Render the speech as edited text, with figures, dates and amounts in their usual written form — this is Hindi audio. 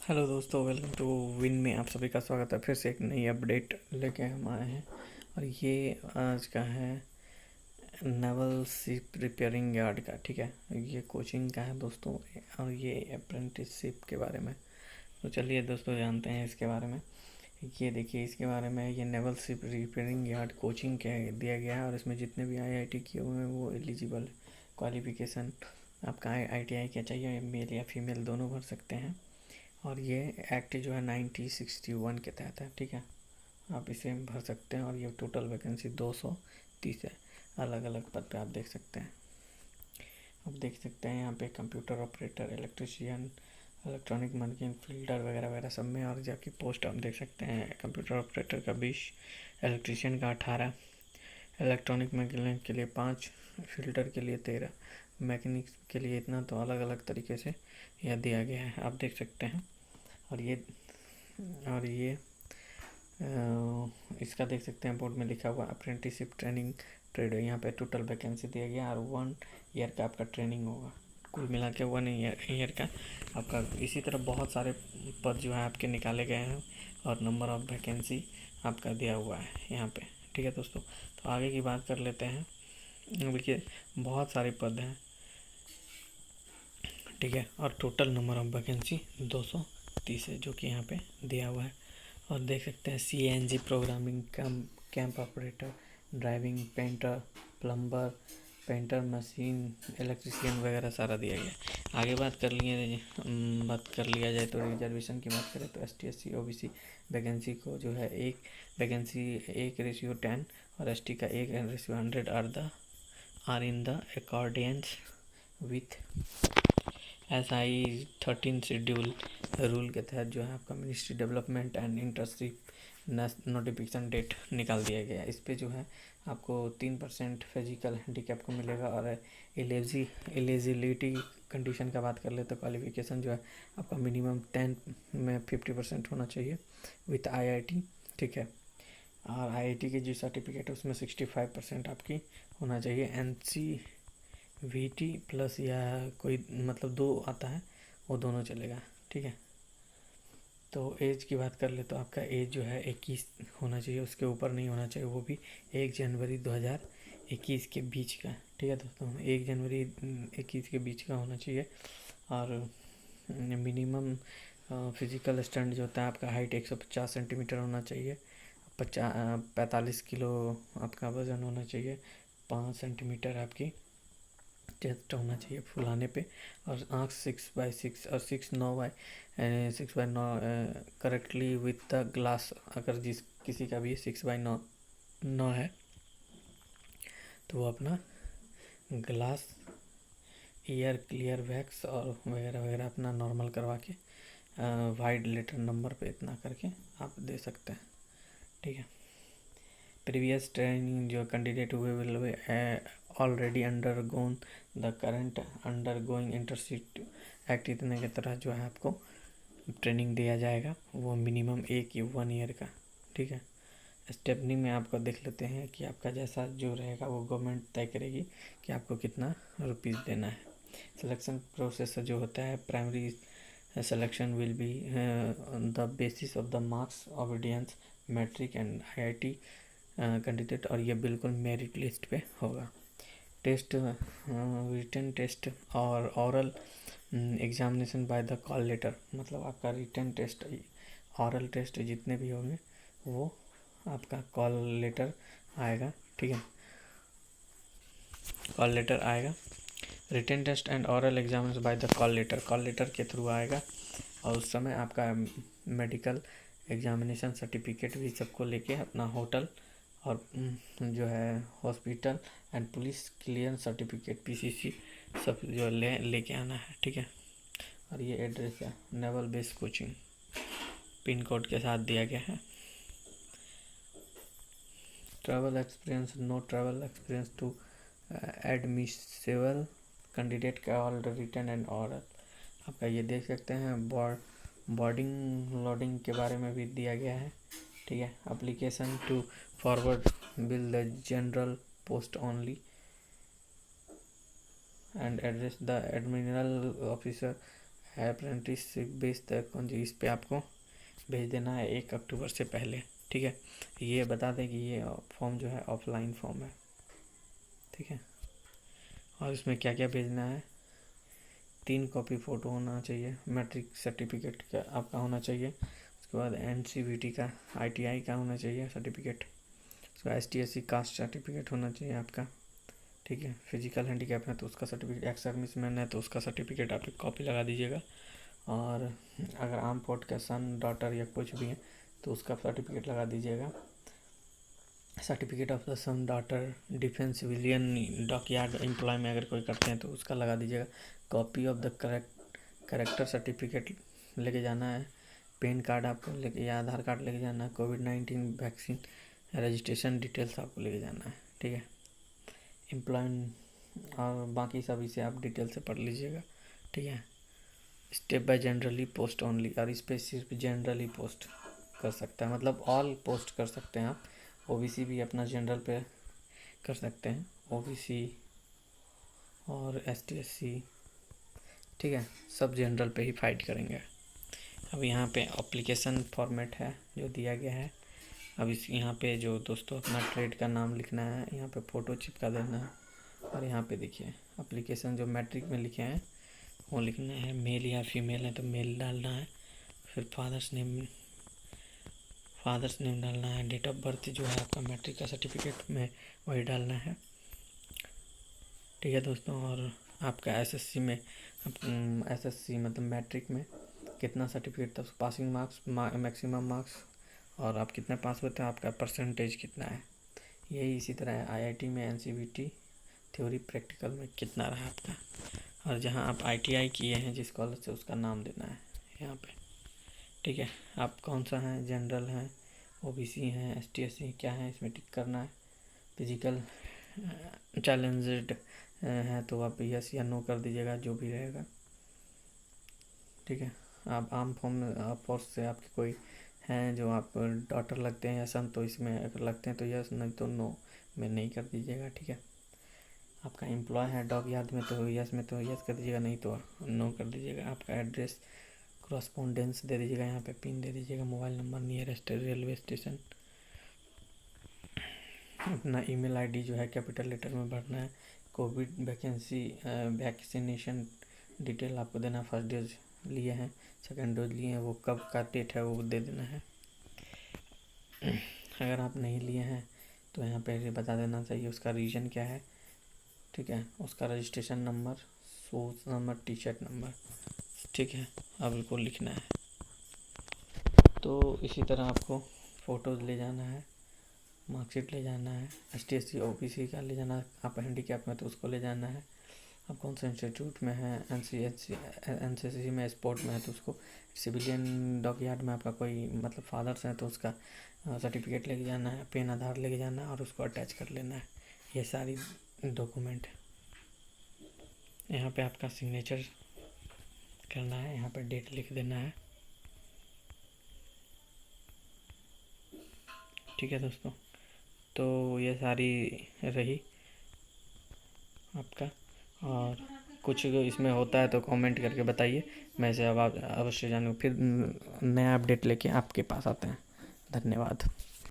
हेलो दोस्तों, वेलकम टू विन में आप सभी का स्वागत है। फिर से एक नई अपडेट लेके हम आए हैं और ये आज का है नेवल शिप रिपेयरिंग यार्ड का। ठीक है, ये कोचिंग का है दोस्तों और ये अप्रेंटिसशिप के बारे में। तो चलिए दोस्तों जानते हैं इसके बारे में। ये देखिए इसके बारे में, ये naval ship repairing yard coaching के दिया गया है और इसमें जितने भी आईआईटी किए हुए हैं वो एलिजिबल। क्वालिफिकेशन आपका आईटीआई क्या चाहिए, मेल या फीमेल दोनों भर सकते हैं। और ये एक्ट जो है 1961 के तहत है। ठीक है, आप इसे भर सकते हैं और ये टोटल वैकेंसी 230 है। अलग अलग पद पे आप देख सकते हैं। आप देख सकते हैं यहाँ पे computer operator, electrician, electronic machine filter वगैरह वगैरह सब में। और जबकि पोस्ट आप देख सकते हैं, कंप्यूटर ऑपरेटर का 20, इलेक्ट्रीशियन का 18, इलेक्ट्रॉनिक मशीन के लिए 5, फिल्टर के लिए 13, मैकेनिक्स के लिए इतना। तो अलग अलग तरीके से यह दिया गया है, आप देख सकते हैं। और ये इसका देख सकते हैं, बोर्ड में लिखा हुआ अप्रेंटिसशिप ट्रेनिंग ट्रेड। यहाँ पे टोटल वैकेंसी दिया गया और 1 ईयर का आपका ट्रेनिंग होगा। कुल मिला के 1 ईयर का आपका। इसी तरह बहुत सारे पद जो है आपके निकाले गए हैं और नंबर ऑफ वैकेंसी आपका दिया हुआ है यहाँ पे। ठीक है दोस्तों, तो आगे की बात कर लेते हैं। देखिए बहुत सारे पद हैं, ठीक है, और टोटल नंबर ऑफ वैकेंसी 230 है जो कि यहाँ पे दिया हुआ है। और देख सकते हैं CNG programming, camp operator, driving, painter, plumber, painter, machine, electrician वगैरह सारा दिया गया है। आगे बात कर लिया जाए तो रिजर्वेशन की बात करें तो ST SC OBC वैकेंसी को जो है एक वैकेंसी 1:10 और ST का 1:100 are in the accordance with SI 13 schedule rule के तहत जो है आपका ministry development and internship notification date निकाल दिया गया है। इस पे जो है आपको 3% फिजिकल हैंडीकैप को मिलेगा। और एलिजिबिलिटी कंडीशन का बात कर ले तो क्वालिफिकेशन जो है आपका मिनिमम 10 में 50% होना चाहिए विथ IIT। ठीक है, और IIT की जो सर्टिफिकेट है उसमें 65% आपकी होना चाहिए। NCVT प्लस या कोई मतलब 2 आता है, वो दोनों चलेगा। ठीक है, तो एज की बात कर ले तो आपका एज जो है 21 होना चाहिए, उसके ऊपर नहीं होना चाहिए, वो भी 1 जनवरी 2021 के बीच का। ठीक है दोस्तों, 1 जनवरी 21 के बीच का होना चाहिए। और मिनिमम फिजिकल स्टैंड जो होता है आपका हाइट 150 सेंटीमीटर होना चाहिए, 45 किलो आपका वज़न होना चाहिए, 5 सेंटीमीटर आपकी चेस्ट होना चाहिए फुलाने पे, और आँख 6/6 और 6/9 करेक्टली विथ द ग्लास। अगर किसी का भी 6/9 है तो वो अपना ग्लास, ईयर क्लियर वैक्स और वगैरह वगैरह अपना नॉर्मल करवा के वाइड लेटर नंबर पे इतना करके आप दे सकते हैं। ठीक है, प्रीवियस ट्रेनिंग जो कैंडिडेट हुए will already undergone the current undergoing internship act, इतने की तरह जो है आपको ट्रेनिंग दिया जाएगा, वो मिनिमम 1 ईयर का। ठीक है, स्टेपनी में आपको देख लेते हैं कि आपका जैसा जो रहेगा वो गवर्नमेंट तय करेगी कि आपको कितना रुपीज़ देना है। सिलेक्शन प्रोसेस जो होता है, primary selection will be the basis of the marks obedience matric and IIT candidate, और ये बिल्कुल मेरिट लिस्ट पे होगा। टेस्ट, रिटन टेस्ट और oral examination by the call letter, मतलब आपका रिटन टेस्ट, ऑरल टेस्ट जितने भी होंगे वो आपका कॉल लेटर आएगा। ठीक है, कॉल लेटर आएगा। Written test and oral examination by the call letter के थ्रू आएगा। और उस समय आपका मेडिकल एग्जामिनेशन सर्टिफिकेट भी सबको लेके अपना होटल और जो है hospital and police clearance certificate PCC सब जो लेके आना है। ठीक है, और ये एड्रेस है naval base coaching, pin code के साथ दिया गया है। Travel experience, no travel experience to admissible candidate का ऑर्डर रिटन एंड ऑर्डर। आपका ये देख सकते हैं, बोर्डिंग लोडिंग के बारे में भी दिया गया है। ठीक है, application to forward bill the general post only and address the admiral officer apprenticeship base तक कौन जी, इस पे आपको भेज देना है 1 अक्टूबर से पहले। ठीक है, ये बता दें कि ये फॉर्म जो है ऑफलाइन फॉर्म है। ठीक है, और इसमें क्या क्या भेजना है, 3 कॉपी फ़ोटो होना चाहिए, मैट्रिक सर्टिफिकेट का आपका होना चाहिए, उसके बाद NCVT का ITI का होना चाहिए सर्टिफिकेट, उसके बाद ST/SC कास्ट सर्टिफिकेट होना चाहिए आपका। ठीक है, फिजिकल हैंडीकैप है तो उसका सर्टिफिकेट, एक्स सर्विसमैन है तो उसका सर्टिफिकेट आप एक कॉपी लगा दीजिएगा, और अगर आर्म फोर्स का सन डॉटर या कुछ भी है तो उसका सर्टिफिकेट लगा दीजिएगा। Certificate of the son daughter defence civilian dockyard employ में अगर कोई करते हैं तो उसका लगा दीजिएगा। Copy of the character certificate लेके जाना है। पैन कार्ड आपको लेके या आधार कार्ड लेके जाना है। कोविड-19 वैक्सीन रजिस्ट्रेशन डिटेल्स आपको लेके जाना है। ठीक है, एम्प्लॉय और बाकी सब इसे आप डिटेल से पढ़ लीजिएगा। ठीक है, step by generally post only, और इस पर सिर्फ जनरली पोस्ट कर सकता है, मतलब ऑल पोस्ट कर सकते हैं आप। OBC भी अपना जनरल पे कर सकते हैं, OBC और ST/SC। ठीक है, सब जनरल पे ही फाइट करेंगे। अब यहाँ पे एप्लीकेशन फॉर्मेट है जो दिया गया है। अब इस यहाँ पे जो दोस्तों अपना ट्रेड का नाम लिखना है, यहाँ पे फ़ोटो चिपका देना है, और यहाँ पे देखिए एप्लीकेशन जो मैट्रिक में लिखे हैं वो लिखना है। मेल या फीमेल है तो मेल डालना है, फिर फादर्स नेम डालना है। डेट ऑफ बर्थ जो है आपका मैट्रिक का सर्टिफिकेट में वही डालना है। ठीक है दोस्तों, और आपका SSC में SSC मतलब मैट्रिक में कितना सर्टिफिकेट था, पासिंग मार्क्स, मैक्सिमम मार्क्स, और आप कितने पास होते हैं, आपका परसेंटेज कितना है। यही इसी तरह IIT में NCVT थ्योरी प्रैक्टिकल में कितना रहा आपका, और जहाँ आप ITI किए हैं जिस कॉलेज से उसका नाम देना है यहाँ पे। ठीक है, आप कौन सा हैं, जनरल हैं, OBC हैं, ST/SC क्या है, इसमें टिक करना है। फिजिकल चैलेंज्ड है तो आप यस या नो कर दीजिएगा, जो भी रहेगा। ठीक है, आप आर्म फोर्स से आपके कोई हैं जो आप डॉटर लगते हैं या सन, तो इसमें अगर लगते हैं तो यस, नहीं तो नो में नहीं कर दीजिएगा। ठीक है, आपका एम्प्लॉय है डॉकयार्ड में तो यस में तो यस कर दीजिएगा, नहीं तो नो कर दीजिएगा। आपका एड्रेस कॉरस्पॉन्डेंस दे दीजिएगा, यहाँ पे पिन दे दीजिएगा, mobile number, nearest railway station. अपना ईमेल ID जो है कैपिटल लेटर में भरना है। कोविड वैक्सीनेशन डिटेल आपको देना है। फर्स्ट डोज लिए हैं, सेकंड डोज लिए हैं, वो कब का डेट है वो दे देना है। अगर आप नहीं लिए हैं तो यहाँ पे बता देना चाहिए उसका रीज़न क्या है। ठीक है, उसका registration number, source number, T-shirt number. ठीक है, अब बिल्कुल लिखना है। तो इसी तरह आपको फ़ोटोज़ ले जाना है, मार्कशीट ले जाना है, ST/SC OBC का ले जाना है, आप हैंडीकैप में तो उसको ले जाना है। आप कौन सा इंस्टीट्यूट में है, NCC में, स्पोर्ट में है तो उसको, सिविलियन डॉकयार्ड में आपका कोई मतलब फादर्स हैं तो उसका सर्टिफिकेट लेके जाना है, पेन आधार लेके जाना है और उसको अटैच कर लेना है। ये सारी डॉक्यूमेंट यहाँ पे आपका सिग्नेचर करना है, यहाँ पे डेट लिख देना है। ठीक है दोस्तों, तो ये सारी रही आपका, और कुछ इसमें होता है तो कमेंट करके बताइए, मैं इसे अब अवश्य जानूँ, फिर नया अपडेट लेके आपके पास आते हैं। धन्यवाद।